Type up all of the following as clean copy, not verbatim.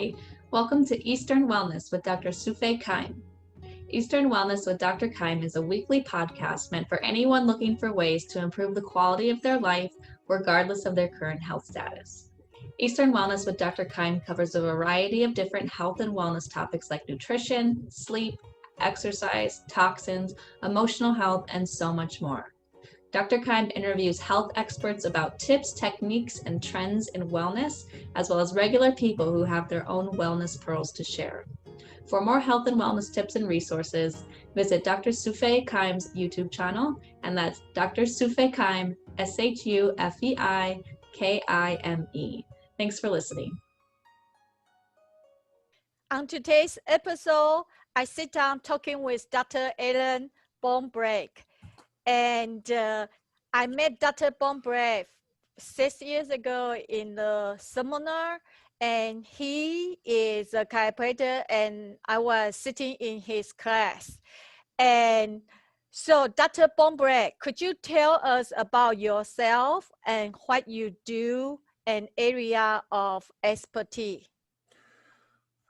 Hi, welcome to Eastern Wellness with Dr. Sufei Kaim. Eastern Wellness with Dr. Kaim is a weekly podcast meant for anyone looking for ways to improve the quality of their life, regardless of their current health status. Eastern Wellness with Dr. Kaim covers a variety of different health and wellness topics like nutrition, sleep, exercise, toxins, emotional health, and so much more. Dr. Kaim interviews health experts about tips, techniques, and trends in wellness, as well as regular people who have their own wellness pearls to share. For more health and wellness tips and resources, visit Dr. Sufei Kaim's YouTube channel, and that's Dr. Sufei Kaim, Sufeikime. Thanks for listening. On today's episode, I sit down talking with Dr. Alan Bonebrake. And I met Dr. Bonebrake 6 years ago in the seminar, and he is a chiropractor, and I was sitting in his class. And so, Dr. Bonebrake, could you tell us about yourself and what you do and area of expertise?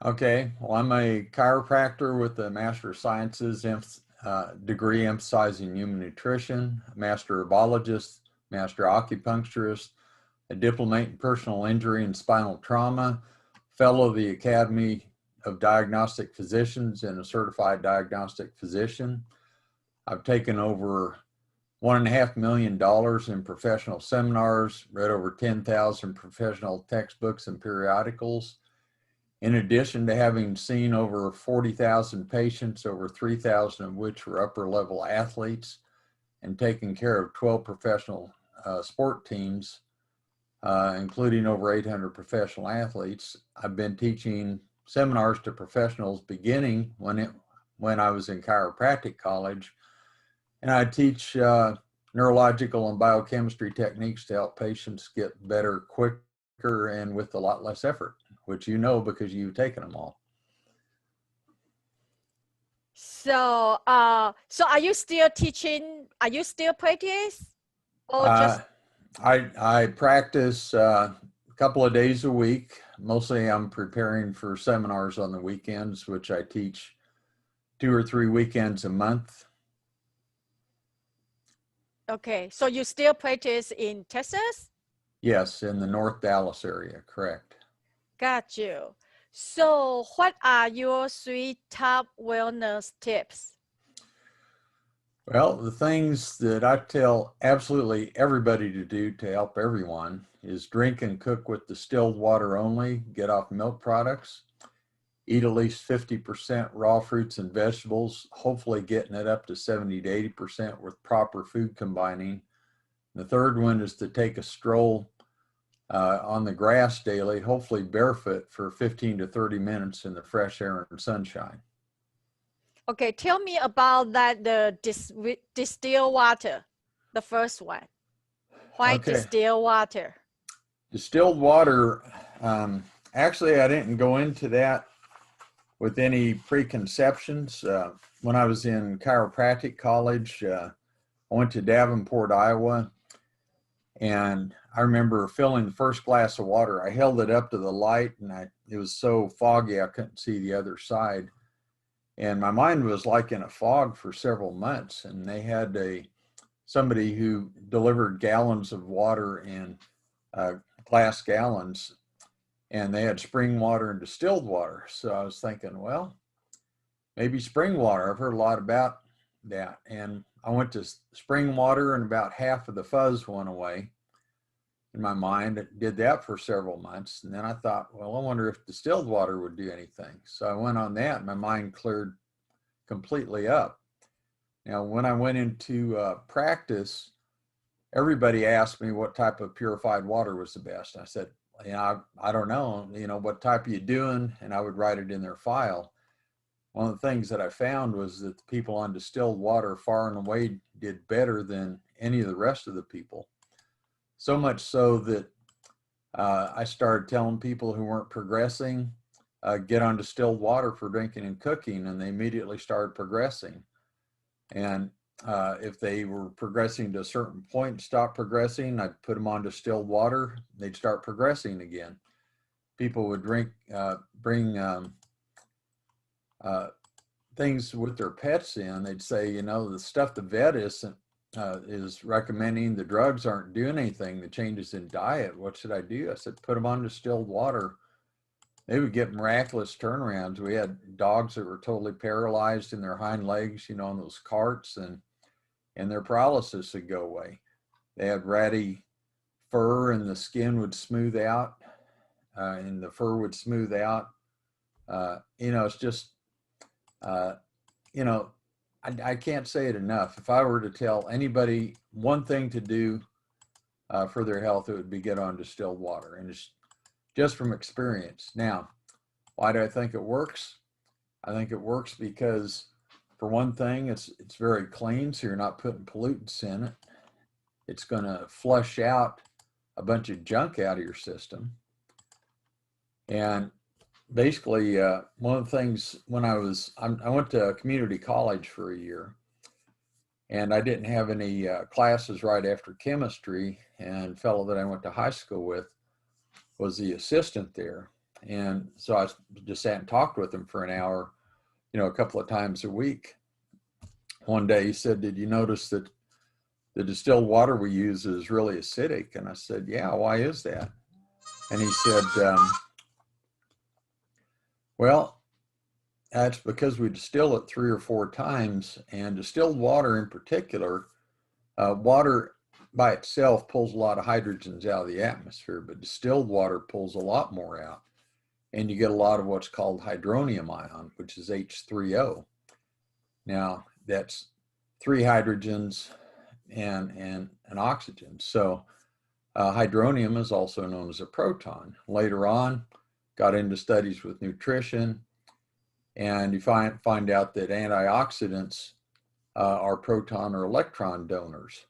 Okay, well, I'm a chiropractor with a Master of Sciences degree emphasizing human nutrition, a master herbologist, master acupuncturist, a diplomate in personal injury and spinal trauma, fellow of the Academy of Diagnostic Physicians, and a certified diagnostic physician. I've taken over $1.5 million in professional seminars, read over 10,000 professional textbooks and periodicals. In addition to having seen over 40,000 patients, over 3,000 of which were upper level athletes, and taking care of 12 professional sport teams, including over 800 professional athletes, I've been teaching seminars to professionals beginning when I was in chiropractic college. And I teach neurological and biochemistry techniques to help patients get better quicker and with a lot less effort, which you know because you've taken them all. So, so are you still teaching? Are you still practice? Or just? I practice a couple of days a week. Mostly I'm preparing for seminars on the weekends, which I teach 2 or 3 weekends a month. Okay, so you still practice in Texas? Yes, in the North Dallas area, correct. Got you. So what are your 3 top wellness tips? Well, the things that I tell absolutely everybody to do to help everyone is drink and cook with distilled water only, get off milk products, eat at least 50% raw fruits and vegetables, hopefully getting it up to 70 to 80% with proper food combining. The third one is to take a stroll on the grass daily, hopefully barefoot for 15 to 30 minutes in the fresh air and sunshine. Okay, tell me about that, the distilled water, the first one. Why distilled water? Distilled water, actually I didn't go into that with any preconceptions. When I was in chiropractic college, I went to Davenport, Iowa, and I remember filling the first glass of water. I held it up to the light, and it was so foggy I couldn't see the other side. And my mind was like in a fog for several months. And they had somebody who delivered gallons of water in glass gallons, and they had spring water and distilled water. So I was thinking, well, maybe spring water. I've heard a lot about that. And I went to spring water, and about half of the fuzz went away in my mind. It did that for several months. And then I thought, well, I wonder if distilled water would do anything. So I went on that, and my mind cleared completely up. Now, when I went into practice, everybody asked me what type of purified water was the best. I said, I don't know, what type are you doing? And I would write it in their file. One of the things that I found was that the people on distilled water far and away did better than any of the rest of the people. So much so that I started telling people who weren't progressing, get on distilled water for drinking and cooking, and they immediately started progressing. And if they were progressing to a certain point and stopped progressing, I'd put them on distilled water, they'd start progressing again. people would bring things with their pets in. They'd say, you know, the stuff the vet is recommending, the drugs aren't doing anything, the changes in diet, what should I do? I said, put them on distilled water. They would get miraculous turnarounds. We had dogs that were totally paralyzed in their hind legs, you know, on those carts, and their paralysis would go away. They had ratty fur and the skin would smooth out, and the fur would smooth out. You know, it's just, you know, I can't say it enough. If I were to tell anybody one thing to do for their health, it would be get on distilled water, and it's just from experience. Now, why do I think it works? I think it works because, for one thing, it's very clean, so you're not putting pollutants in it. It's going to flush out a bunch of junk out of your system. And basically, one of the things when I went to community college for a year, and I didn't have any classes right after chemistry, and a fellow that I went to high school with was the assistant there. And so I just sat and talked with him for an hour, you know, a couple of times a week. One day he said, did you notice that the distilled water we use is really acidic? And I said, yeah, why is that? And he said, well, that's because we distill it 3 or 4 times, and distilled water in particular, water by itself pulls a lot of hydrogens out of the atmosphere, but distilled water pulls a lot more out. And you get a lot of what's called hydronium ion, which is H3O. Now, that's 3 hydrogens and an oxygen. So hydronium is also known as a proton. Later on, got into studies with nutrition, and you find out that antioxidants are proton or electron donors.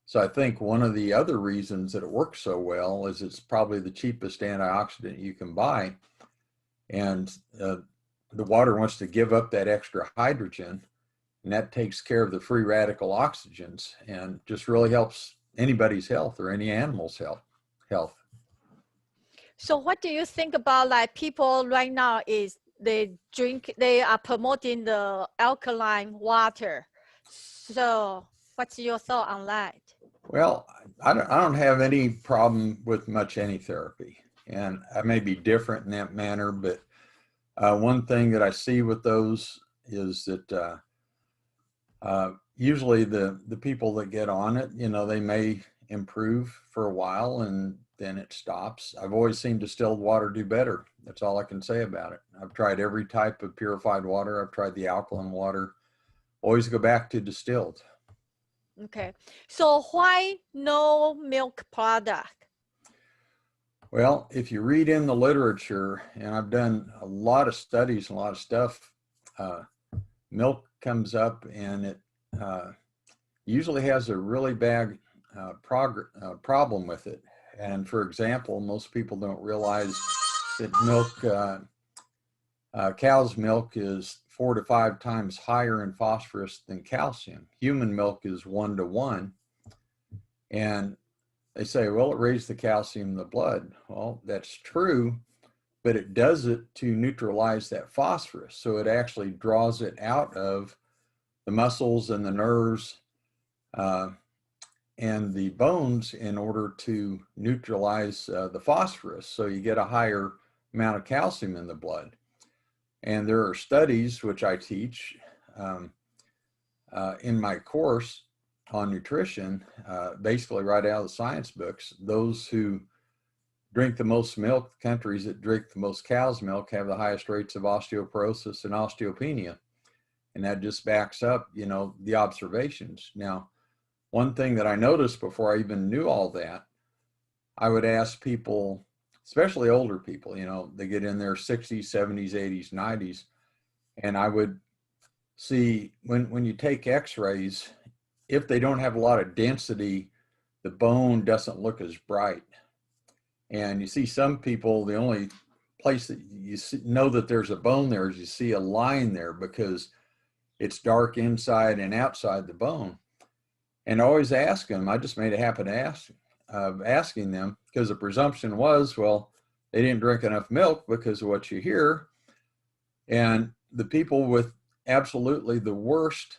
So I think one of the other reasons that it works so well is it's probably the cheapest antioxidant you can buy. And the water wants to give up that extra hydrogen, and that takes care of the free radical oxygens and just really helps anybody's health or any animal's health. So what do you think about, like, people right now is they are promoting the alkaline water. So what's your thought on that? Well, I don't have any problem with much any therapy, and I may be different in that manner, but one thing that I see with those is that usually the people that get on it, you know, they may improve for a while and then it stops. I've always seen distilled water do better. That's all I can say about it. I've tried every type of purified water. I've tried the alkaline water. Always go back to distilled. Okay, so why no milk product? Well, if you read in the literature, and I've done a lot of studies and a lot of stuff, milk comes up and it usually has a really bad problem with it. And for example, most people don't realize that milk, cow's milk is 4 to 5 times higher in phosphorus than calcium. Human milk is 1 to 1. And they say, well, it raised the calcium in the blood. Well, that's true, but it does it to neutralize that phosphorus. So it actually draws it out of the muscles and the nerves and the bones in order to neutralize the phosphorus. So you get a higher amount of calcium in the blood. And there are studies, which I teach in my course on nutrition, basically right out of the science books. Those who drink the most milk, the countries that drink the most cow's milk, have the highest rates of osteoporosis and osteopenia. And that just backs up, you know, the observations. Now, one thing that I noticed before I even knew all that, I would ask people, especially older people, you know, they get in their 60s, 70s, 80s, 90s, and I would see when you take x-rays, if they don't have a lot of density, the bone doesn't look as bright. And you see some people, the only place that you know that there's a bone there is you see a line there because it's dark inside and outside the bone. And I always ask them, I just made a habit of asking them, because the presumption was, well, they didn't drink enough milk because of what you hear. And the people with absolutely the worst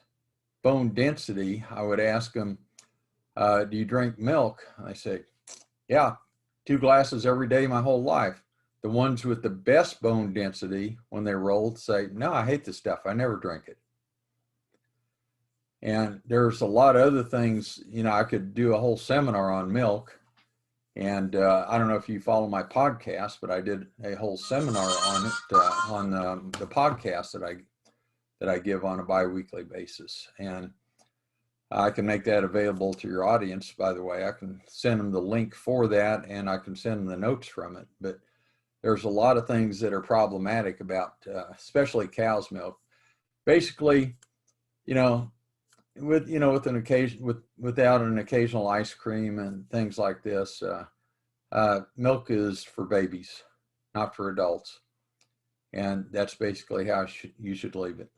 bone density, I would ask them, do you drink milk? I say, yeah, 2 glasses every day my whole life. The ones with the best bone density, when they're old, say, no, I hate this stuff. I never drink it. And there's a lot of other things, I could do a whole seminar on milk. And I don't know if you follow my podcast, but I did a whole seminar on it on the podcast that I give on a bi-weekly basis. And I can make that available to your audience, by the way. I can send them the link for that, and I can send them the notes from it. But there's a lot of things that are problematic about, especially cow's milk. Basically, with an occasion without an occasional ice cream and things like this, milk is for babies, not for adults, and that's basically how you should leave it.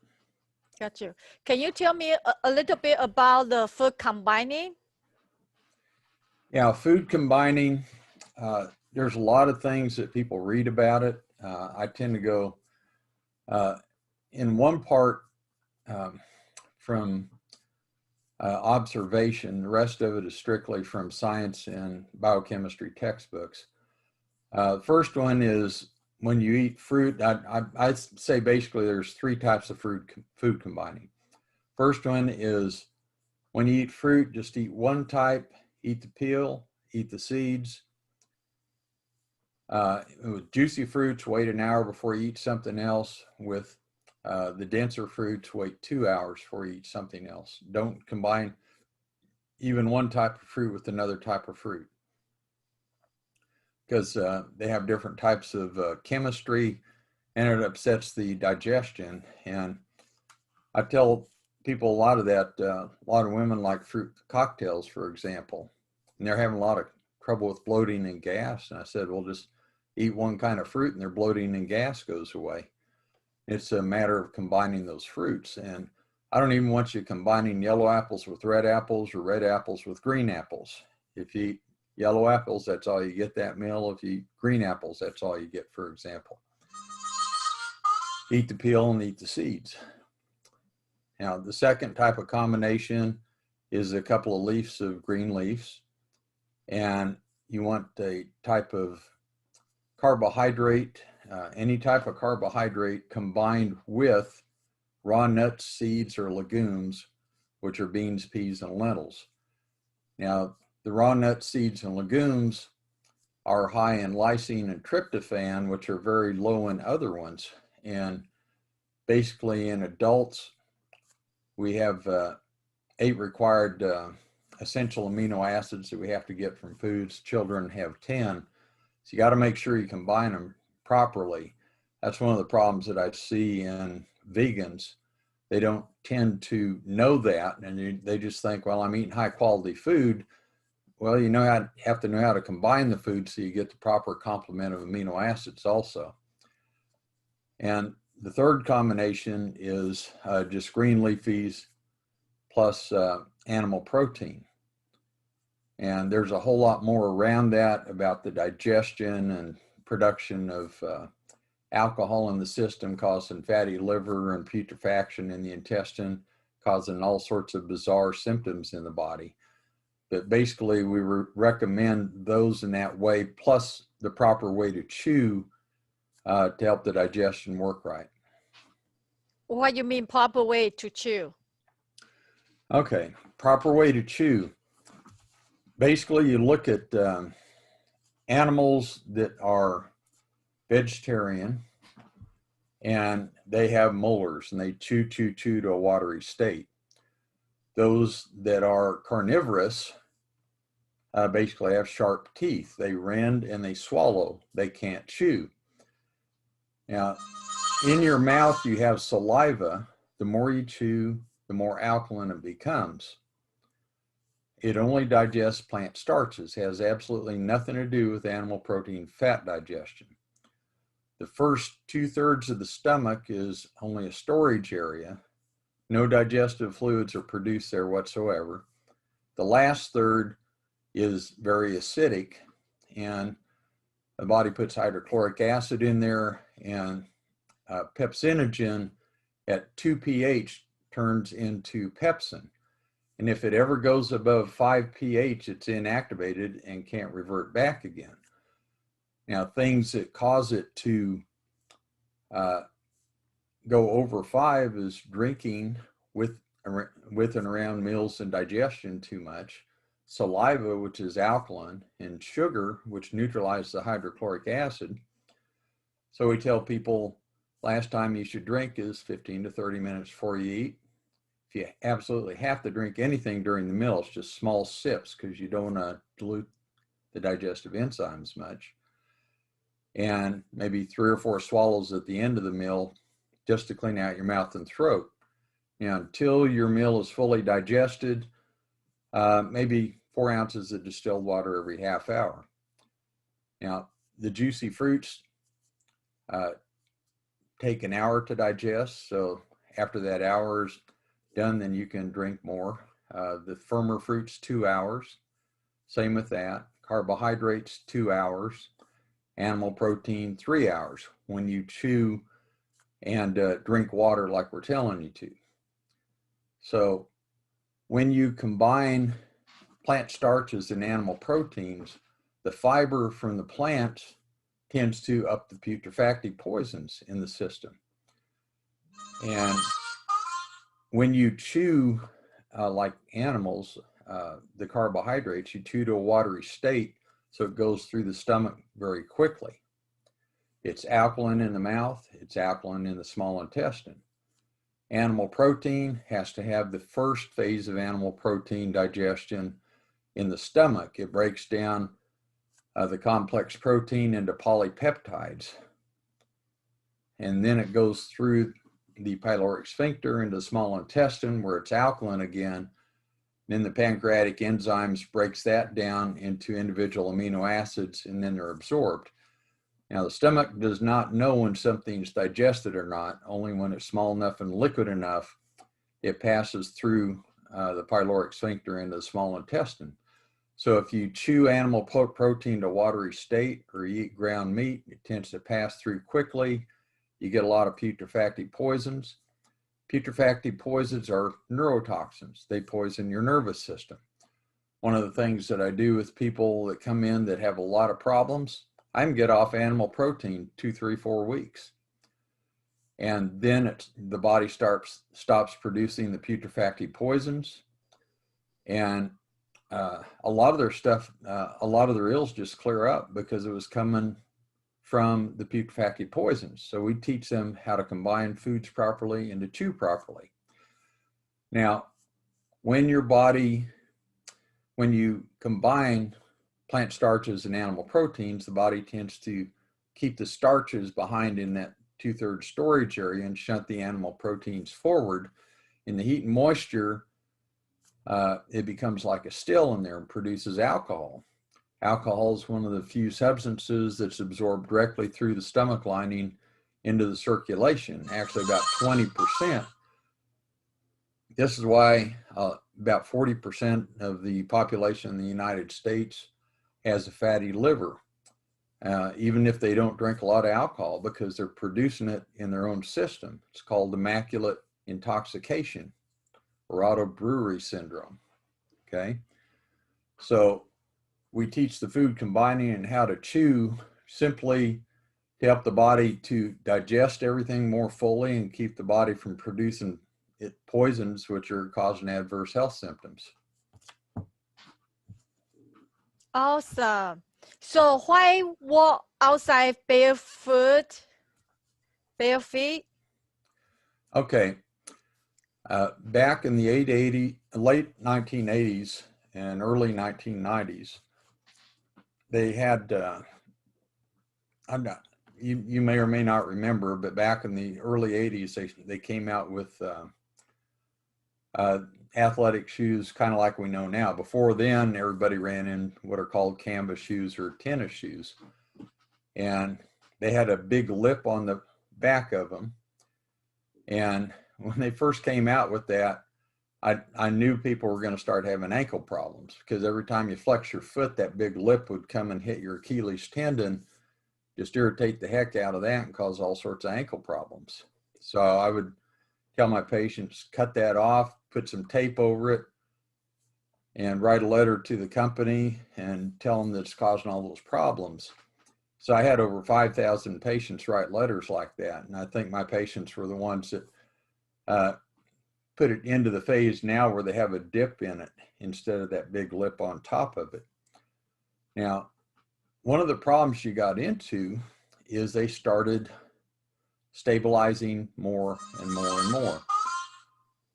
Got you. Can you tell me a little bit about the food combining? Yeah, food combining. There's a lot of things that people read about it. I tend to go in one part from observation. The rest of it is strictly from science and biochemistry textbooks. The first one is when you eat fruit. I say basically there's 3 types of food combining. First one is when you eat fruit, just eat one type, eat the peel, eat the seeds. With juicy fruits, wait an hour before you eat something else. With the denser fruits, wait 2 hours before you eat something else. Don't combine even one type of fruit with another type of fruit, because they have different types of chemistry, and it upsets the digestion. And I tell people a lot of that. A lot of women like fruit cocktails, for example, and they're having a lot of trouble with bloating and gas. And I said, well, just eat one kind of fruit and their bloating and gas goes away. It's a matter of combining those fruits. And I don't even want you combining yellow apples with red apples or red apples with green apples. If you eat yellow apples, that's all you get that meal. If you eat green apples, that's all you get, for example. Eat the peel and eat the seeds. Now, the second type of combination is a couple of leaves of green leaves. And you want a type of carbohydrate, any type of carbohydrate combined with raw nuts, seeds, or legumes, which are beans, peas, and lentils. Now, the raw nuts, seeds, and legumes are high in lysine and tryptophan, which are very low in other ones. And basically in adults, we have 8 required essential amino acids that we have to get from foods. Children have 10. So you got to make sure you combine them properly. That's one of the problems that I see in vegans. They don't tend to know that, and they just think, well, I'm eating high quality food. Well, you have to know how to combine the food so you get the proper complement of amino acids also. And the third combination is just green leafies plus animal protein. And there's a whole lot more around that about the digestion and production of alcohol in the system, causing fatty liver and putrefaction in the intestine, causing all sorts of bizarre symptoms in the body. But basically, we recommend those in that way, plus the proper way to chew to help the digestion work right. What do you mean proper way to chew? Okay, proper way to chew. Basically, you look at animals that are vegetarian and they have molars and they chew to a watery state. Those that are carnivorous basically have sharp teeth. They rend and they swallow. They can't chew. Now, in your mouth, you have saliva. The more you chew, the more alkaline it becomes. It only digests plant starches, has absolutely nothing to do with animal protein fat digestion. The first 2/3 of the stomach is only a storage area. No digestive fluids are produced there whatsoever. The last third is very acidic, and The body puts hydrochloric acid in there, and pepsinogen at 2 pH turns into pepsin. And if it ever goes above 5 pH, it's inactivated and can't revert back again. Now, things that cause it to go over 5 is drinking with and around meals and digestion too much, saliva, which is alkaline, and sugar, which neutralizes the hydrochloric acid. So we tell people last time you should drink is 15 to 30 minutes before you eat. If you absolutely have to drink anything during the meal, it's just small sips because you don't want to dilute the digestive enzymes much. And maybe 3 or 4 swallows at the end of the meal just to clean out your mouth and throat. Now, until your meal is fully digested, maybe 4 ounces of distilled water every half hour. Now, the juicy fruits take an hour to digest. So after that hour is done, then you can drink more. The firmer fruits, 2 hours. Same with that. Carbohydrates, 2 hours. Animal protein, 3 hours when you chew and drink water like we're telling you to. So when you combine plant starches and animal proteins, the fiber from the plants tends to up the putrefactive poisons in the system. And when you chew like animals, the carbohydrates, you chew to a watery state, so it goes through the stomach very quickly. It's alkaline in the mouth, it's alkaline in the small intestine. Animal protein has to have the first phase of animal protein digestion in the stomach. It breaks down the complex protein into polypeptides. And then it goes through the pyloric sphincter into the small intestine where it's alkaline again. Then the pancreatic enzymes breaks that down into individual amino acids, and then they're absorbed. Now, the stomach does not know when something's digested or not, only when it's small enough and liquid enough, it passes through the pyloric sphincter into the small intestine. So if you chew animal protein to watery state or you eat ground meat, it tends to pass through quickly. You get a lot of putrefactive poisons. Putrefactive poisons are neurotoxins. They poison your nervous system. One of the things that I do with people that come in that have a lot of problems, I can get off animal protein 2, 3, 4 weeks. And then the body stops producing the putrefactive poisons. And a lot of their stuff, a lot of their ills just clear up because it was coming from the putrefactive poisons. So we teach them how to combine foods properly and to chew properly. Now, when you combine plant starches and animal proteins, the body tends to keep the starches behind in that 2/3 storage area and shunt the animal proteins forward. In the heat and moisture, it becomes like a still in there and produces alcohol. Alcohol is one of the few substances that's absorbed directly through the stomach lining into the circulation, actually about 20%. This is why about 40% of the population in the United States has a fatty liver, even if they don't drink a lot of alcohol, because they're producing it in their own system. It's called immaculate intoxication or autobrewery syndrome, okay? So we teach the food combining and how to chew simply to help the body to digest everything more fully and keep the body from producing poisons which are causing adverse health symptoms. Awesome. So why walk outside barefoot? Bare feet? Okay. Back in the late 1980s and early 1990s, they had, you may or may not remember, but back in the early 80s, they came out with athletic shoes, kind of like we know now. Before then, everybody ran in what are called canvas shoes or tennis shoes. And they had a big lip on the back of them. And when they first came out with that, I knew people were going to start having ankle problems, because every time you flex your foot, that big lip would come and hit your Achilles tendon just irritate the heck out of that and cause all sorts of ankle problems. So I would tell my patients, cut that off, put some tape over it, and write a letter to the company and tell them that it's causing all those problems. So I had over 5,000 patients write letters like that. And I think my patients were the ones that put it into the phase now where they have a dip in it instead of that big lip on top of it. Now, one of the problems you got into is they started stabilizing more and more and more.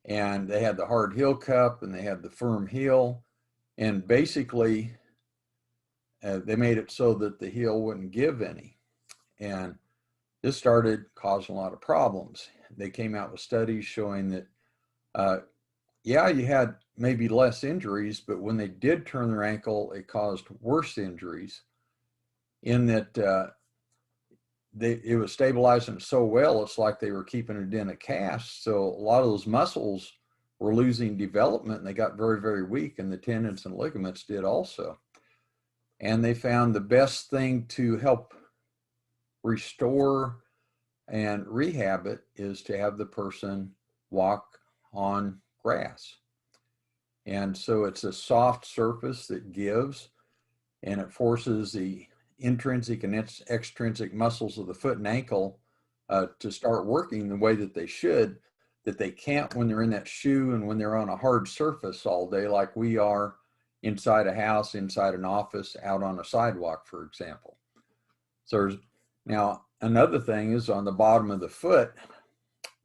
And they had the hard heel cup and they had the firm heel. And basically, they made it so that the heel wouldn't give any. And this started causing a lot of problems. They came out with studies showing that, yeah, you had maybe less injuries, but when they did turn their ankle, it caused worse injuries in that it was stabilizing so well, it's like they were keeping it in a cast. So a lot of those muscles were losing development and they got very, very weak, and the tendons and ligaments did also. And they found the best thing to help restore and rehab it is to have the person walk on grass. And so it's a soft surface that gives, and it forces the intrinsic and extrinsic muscles of the foot and ankle to start working the way that they should, that they can't when they're in that shoe and when they're on a hard surface all day, like we are inside a house, inside an office, out on a sidewalk, for example. So now another thing is on the bottom of the foot,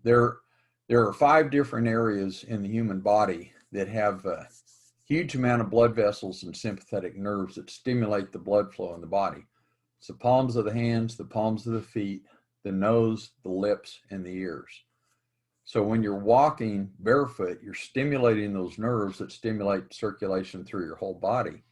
there are 5 different areas in the human body that have a huge amount of blood vessels and sympathetic nerves that stimulate the blood flow in the body. It's the palms of the hands, the palms of the feet, the nose, the lips, and the ears. So when you're walking barefoot, you're stimulating those nerves that stimulate circulation through your whole body.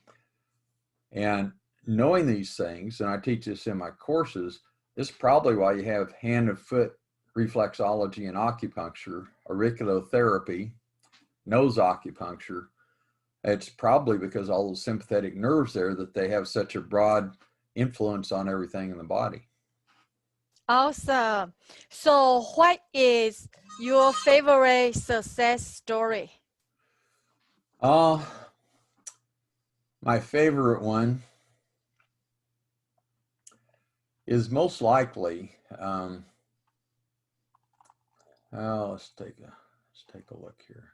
And knowing these things, and I teach this in my courses, this is probably why you have hand and foot reflexology and acupuncture, auriculotherapy, nose acupuncture. It's probably because all those sympathetic nerves there that they have such a broad influence on everything in the body. Awesome. So what is your favorite success story? My favorite one is most likely, let's take a look here.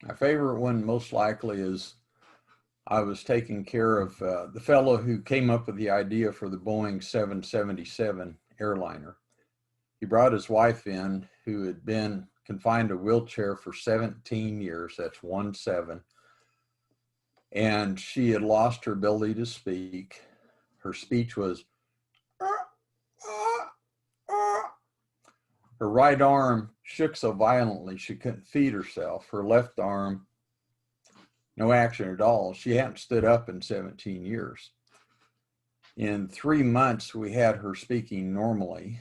My favorite one most likely is I was taking care of the fellow who came up with the idea for the Boeing 777 airliner. He brought his wife in, who had been confined to a wheelchair for 17 years. That's 17. And she had lost her ability to speak. Her speech was, her right arm shook so violently she couldn't feed herself. Her left arm, no action at all. She hadn't stood up in 17 years. In 3 months, we had her speaking normally.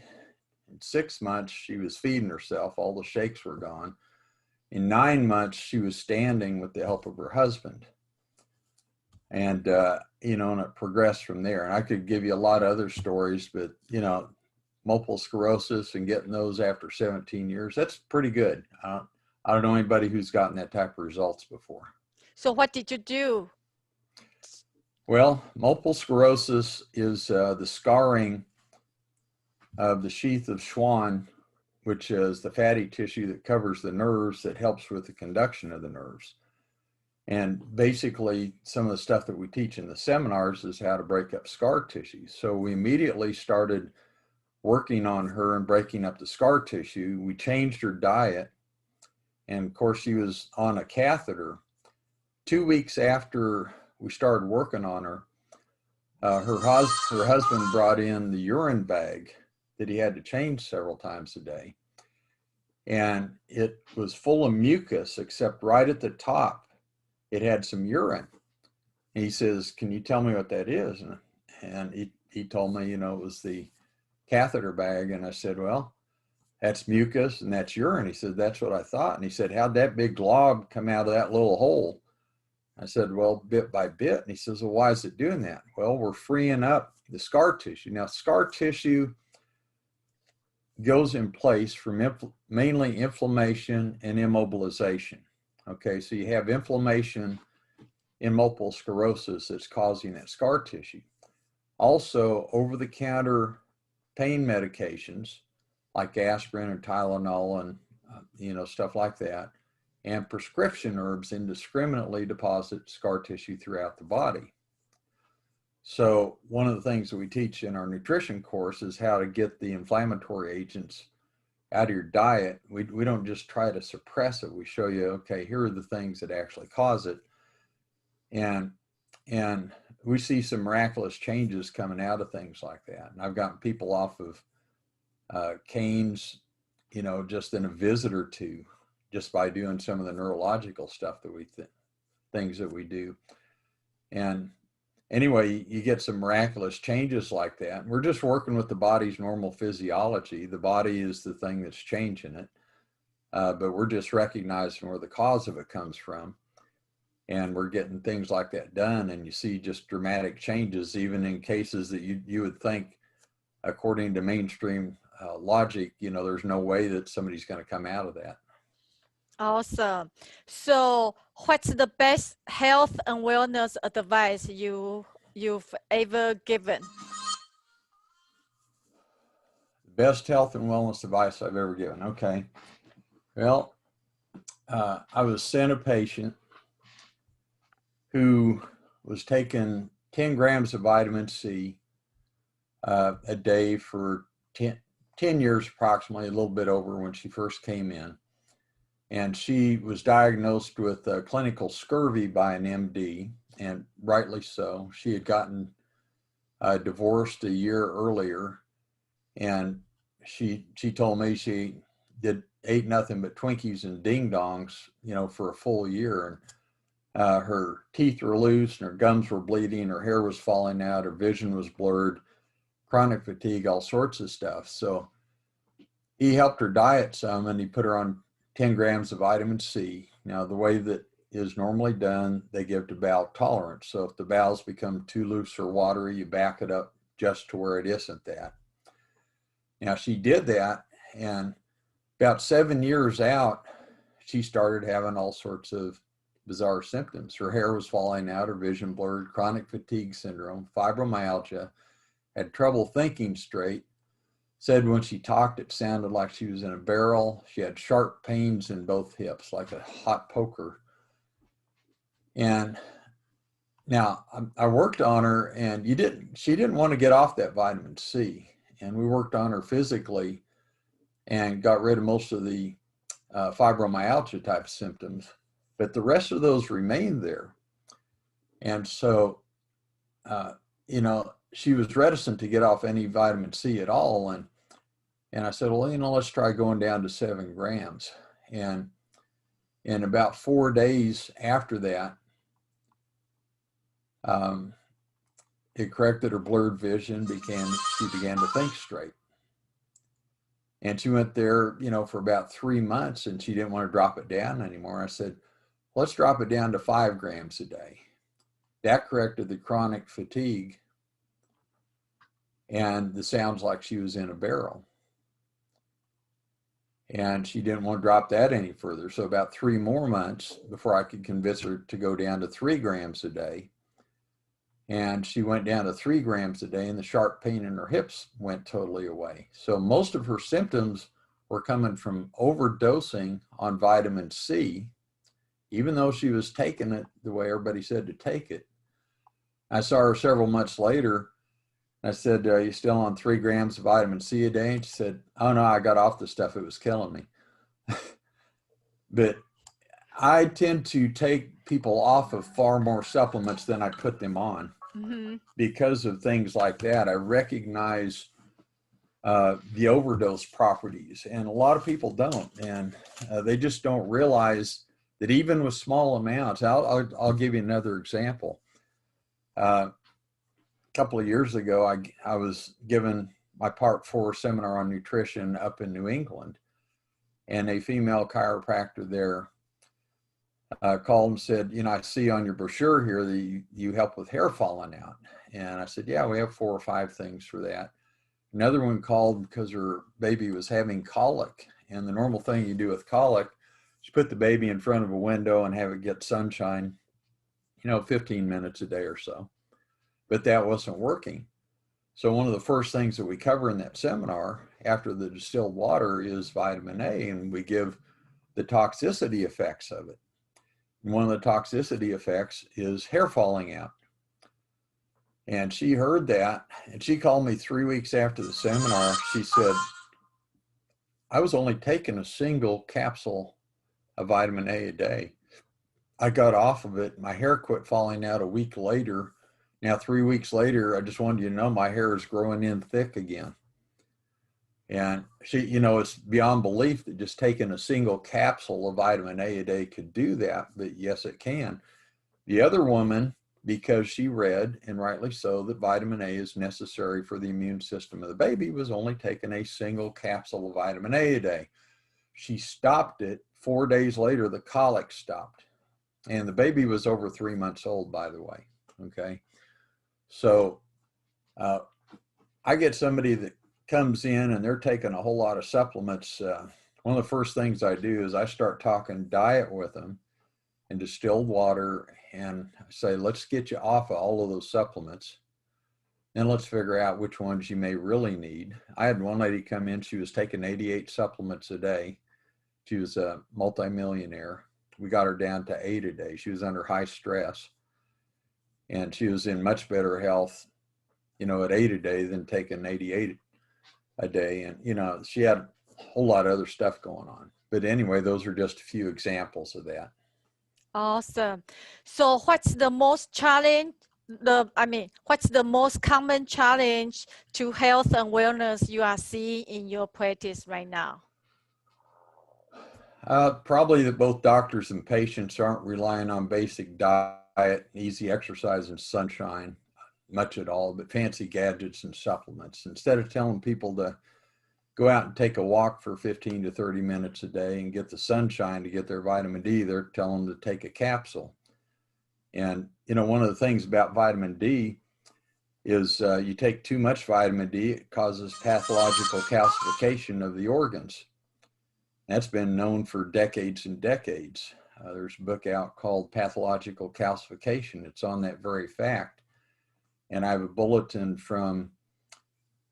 In 6 months, she was feeding herself. All the shakes were gone. In 9 months, she was standing with the help of her husband. And, and it progressed from there. And I could give you a lot of other stories, but, multiple sclerosis and getting those after 17 years, that's pretty good. I don't know anybody who's gotten that type of results before. So what did you do? Well, multiple sclerosis is the scarring of the sheath of Schwann, which is the fatty tissue that covers the nerves that helps with the conduction of the nerves. And basically, some of the stuff that we teach in the seminars is how to break up scar tissue. So we immediately started working on her and breaking up the scar tissue. We changed her diet. And of course, she was on a catheter. 2 weeks after we started working on her, her husband brought in the urine bag that he had to change several times a day. And it was full of mucus, except right at the top, it had some urine. And he says, "Can you tell me what that is?" And he told me, it was the catheter bag. And I said, "Well, that's mucus and that's urine. He said, that's what I thought. And he said, how'd that big glob come out of that little hole? I said, well, bit by bit. And he says, well, why is it doing that? Well, we're freeing up the scar tissue. Now, scar tissue goes in place for mainly inflammation and immobilization. Okay, so you have inflammation in multiple sclerosis that's causing that scar tissue. Also, over-the-counter pain medications like aspirin and Tylenol and stuff like that, and prescription herbs indiscriminately deposit scar tissue throughout the body. So one of the things that we teach in our nutrition course is how to get the inflammatory agents out of your diet. We don't just try to suppress it. We show you, okay, here are the things that actually cause it. And we see some miraculous changes coming out of things like that. And I've gotten people off of canes, just in a visit or two, just by doing some of the neurological stuff that things that we do. And anyway, you get some miraculous changes like that. And we're just working with the body's normal physiology. The body is the thing that's changing it. But we're just recognizing where the cause of it comes from. And we're getting things like that done. And you see just dramatic changes, even in cases that you would think, according to mainstream logic, there's no way that somebody's going to come out of that. Awesome. So what's the best health and wellness advice you've ever given? Best health and wellness advice I've ever given. Okay. Well, I was sent a patient who was taking 10 grams of vitamin C a day for 10 years approximately, a little bit over when she first came in. And she was diagnosed with clinical scurvy by an MD, and rightly so. She had gotten divorced a year earlier, and she told me she ate nothing but Twinkies and ding dongs, for a full year. And her teeth were loose, and her gums were bleeding, her hair was falling out, her vision was blurred, chronic fatigue, all sorts of stuff. So he helped her diet some, and he put her on 10 grams of vitamin C. Now, the way that is normally done, they give to bowel tolerance. So if the bowels become too loose or watery, you back it up just to where it isn't that. Now, she did that, and about 7 years out, she started having all sorts of bizarre symptoms. Her hair was falling out, her vision blurred, chronic fatigue syndrome, fibromyalgia, had trouble thinking straight. Said when she talked, it sounded like she was in a barrel. She had sharp pains in both hips, like a hot poker. And now I worked on her, and she didn't want to get off that vitamin C. And we worked on her physically and got rid of most of the fibromyalgia type symptoms, but the rest of those remained there. And so, she was reticent to get off any vitamin C at all. And I said, well, let's try going down to 7 grams. And in about 4 days after that, it corrected her blurred vision, she began to think straight. And she went there, for about 3 months, and she didn't want to drop it down anymore. I said, let's drop it down to 5 grams a day. That corrected the chronic fatigue, and the sounds like she was in a barrel. And she didn't want to drop that any further. So about 3 more months before I could convince her to go down to 3 grams a day. And she went down to 3 grams a day, and the sharp pain in her hips went totally away. So most of her symptoms were coming from overdosing on vitamin C, even though she was taking it the way everybody said to take it. I saw her several months later. I said, are you still on 3 grams of vitamin C a day? And she said, oh no, I got off the stuff. It was killing me. But I tend to take people off of far more supplements than I put them on. Mm-hmm. Because of things like that. I recognize the overdose properties, and a lot of people don't, and they just don't realize that even with small amounts. I'll give you another example. A couple of years ago, I was given my Part 4 seminar on nutrition up in New England. And a female chiropractor there called and said, you know, I see on your brochure here that you help with hair falling out. And I said, yeah, we have 4 or 5 things for that. Another one called because her baby was having colic. And the normal thing you do with colic is put the baby in front of a window and have it get sunshine, you know, 15 minutes a day or so. But that wasn't working. So one of the first things that we cover in that seminar after the distilled water is vitamin A, and we give the toxicity effects of it. And one of the toxicity effects is hair falling out. And she heard that, and she called me 3 weeks after the seminar. She said, I was only taking a single capsule of vitamin A day. I got off of it. My hair quit falling out a week later. Now, 3 weeks later, I just wanted you to know my hair is growing in thick again. And she, you know, it's beyond belief that just taking a single capsule of vitamin A day could do that, but yes, it can. The other woman, because she read, and rightly so, that vitamin A is necessary for the immune system of the baby, was only taking a single capsule of vitamin A a day. She stopped it. 4 days later, the colic stopped. And the baby was over 3 months old, by the way. Okay. So I get somebody that comes in and they're taking a whole lot of supplements. One of the first things I do is I start talking diet with them and distilled water, and I say, let's get you off of all of those supplements. Then let's figure out which ones you may really need. I had one lady come in, she was taking 88 supplements a day. She was a multimillionaire. We got her down to 8 a day. She was under high stress, and she was in much better health, you know, at 8 a day than taking 88 a day. And, you know, she had a whole lot of other stuff going on. But anyway, those are just a few examples of that. Awesome. So what's the most challenge, what's the most common challenge to health and wellness you are seeing in your practice right now? Probably that both doctors and patients aren't relying on basic diet, easy exercise, and sunshine much at all, but fancy gadgets and supplements. Instead of telling people to go out and take a walk for 15 to 30 minutes a day and get the sunshine to get their vitamin D, they're telling them to take a capsule. And, you know, one of the things about vitamin D is you take too much vitamin D, it causes pathological calcification of the organs. That's been known for decades and decades. There's a book out called Pathological Calcification. It's on that very fact. And I have a bulletin from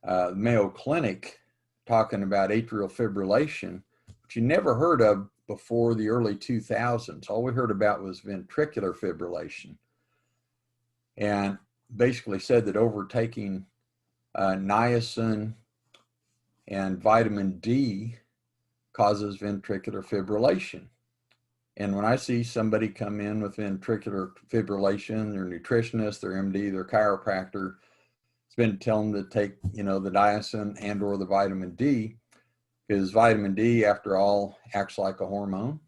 Mayo Clinic talking about atrial fibrillation, which you never heard of before the early 2000s. All we heard about was ventricular fibrillation. And basically said that overtaking niacin and vitamin D causes ventricular fibrillation. And when I see somebody come in with ventricular fibrillation, their nutritionist, their MD, their chiropractor, it's been telling them to take, you know, the niacin and or the vitamin D, because vitamin D, after all, acts like a hormone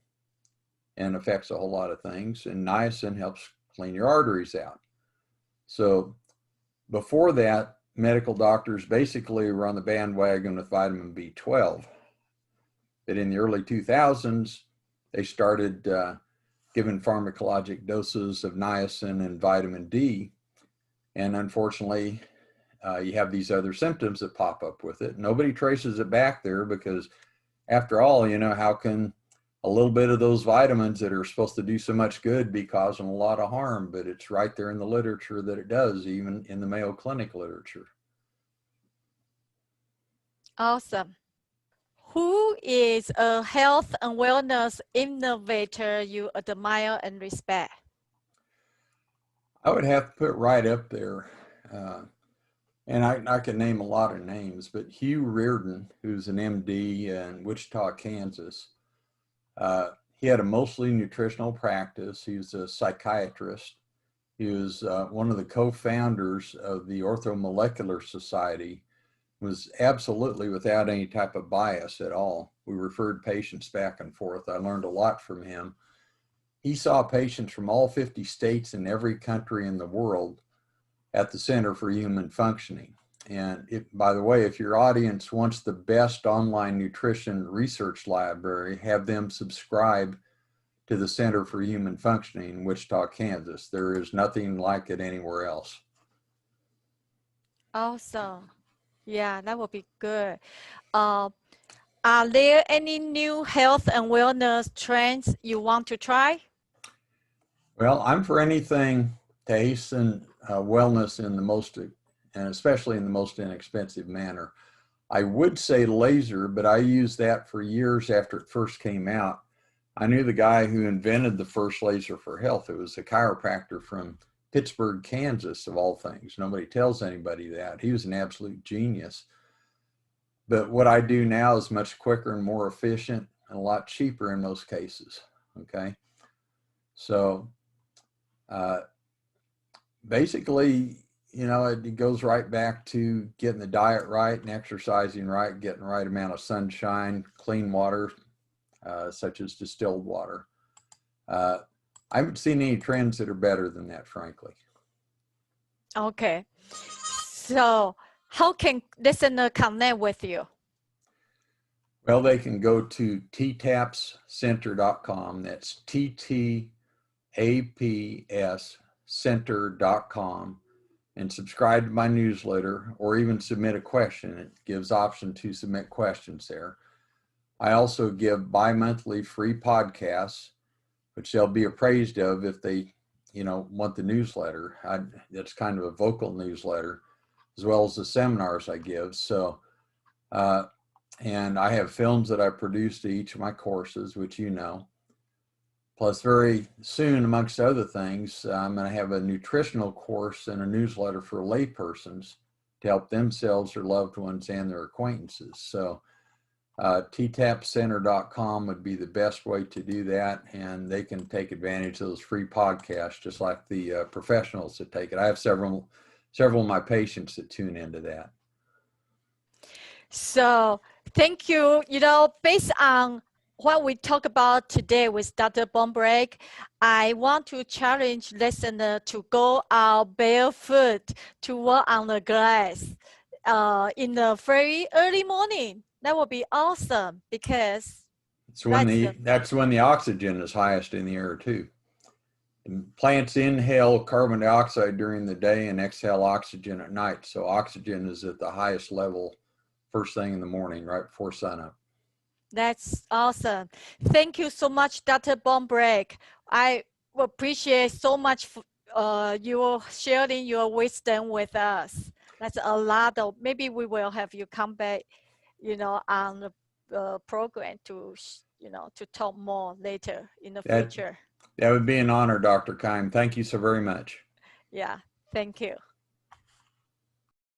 and affects a whole lot of things. And niacin helps clean your arteries out. So before that, medical doctors basically were on the bandwagon with vitamin B12. But in the early 2000s, they started giving pharmacologic doses of niacin and vitamin D. And unfortunately, you have these other symptoms that pop up with it. Nobody traces it back there because, after all, you know, how can a little bit of those vitamins that are supposed to do so much good be causing a lot of harm? But it's right there in the literature that it does, even in the Mayo Clinic literature. Awesome. Who is a health and wellness innovator you admire and respect? I would have to put right up there, and I can name a lot of names, but Hugh Reardon, who's an MD in Wichita, Kansas, he had a mostly nutritional practice. He was a psychiatrist. He was one of the co-founders of the Orthomolecular Society, was absolutely without any type of bias at all. We referred patients back and forth. I learned a lot from him. He saw patients from all 50 states and every country in the world at the Center for Human Functioning. And by the way, if your audience wants the best online nutrition research library, have them subscribe to the Center for Human Functioning in Wichita, Kansas. There is nothing like it anywhere else. Awesome. Yeah, that would be good. Are there any new health and wellness trends you want to try? Well, I'm for anything to hasten wellness in the most, and especially in the most inexpensive manner. I would say laser, but I used that for years after it first came out. I knew the guy who invented the first laser for health. It was a chiropractor from Pittsburgh, Kansas, of all things. Nobody tells anybody that. He was an absolute genius. But what I do now is much quicker and more efficient and a lot cheaper in most cases. Okay. So basically, it goes right back to getting the diet right and exercising right, getting the right amount of sunshine, clean water, such as distilled water. I haven't seen any trends that are better than that, frankly. Okay. So how can listener connect with you? Well, they can go to ttapscenter.com. That's ttapscenter.com and subscribe to my newsletter, or even submit a question. It gives option to submit questions there. I also give bi-monthly free podcasts, which they'll be appraised of if they, want the newsletter. That's kind of a vocal newsletter, as well as the seminars I give. So, and I have films that I produce to each of my courses, which Plus, very soon, amongst other things, I'm going to have a nutritional course and a newsletter for laypersons to help themselves, their loved ones, and their acquaintances. So ttapcenter.com would be the best way to do that, and they can take advantage of those free podcasts just like the professionals that take it. I have several of my patients that tune into that. So thank you. Based on what we talked about today with Dr. Bonebrake, I want to challenge listener to go out barefoot to walk on the grass in the very early morning. That would be awesome, because that's when the oxygen is highest in the air too. And plants inhale carbon dioxide during the day and exhale oxygen at night. So oxygen is at the highest level first thing in the morning, right before sunup. That's awesome. Thank you so much, Dr. Bonebrake. I appreciate so much you sharing your wisdom with us. That's a lot of, maybe we will have you come back, on the program to, to talk more later in the future. That would be an honor, Dr. Keim. Thank you so very much. Yeah, thank you.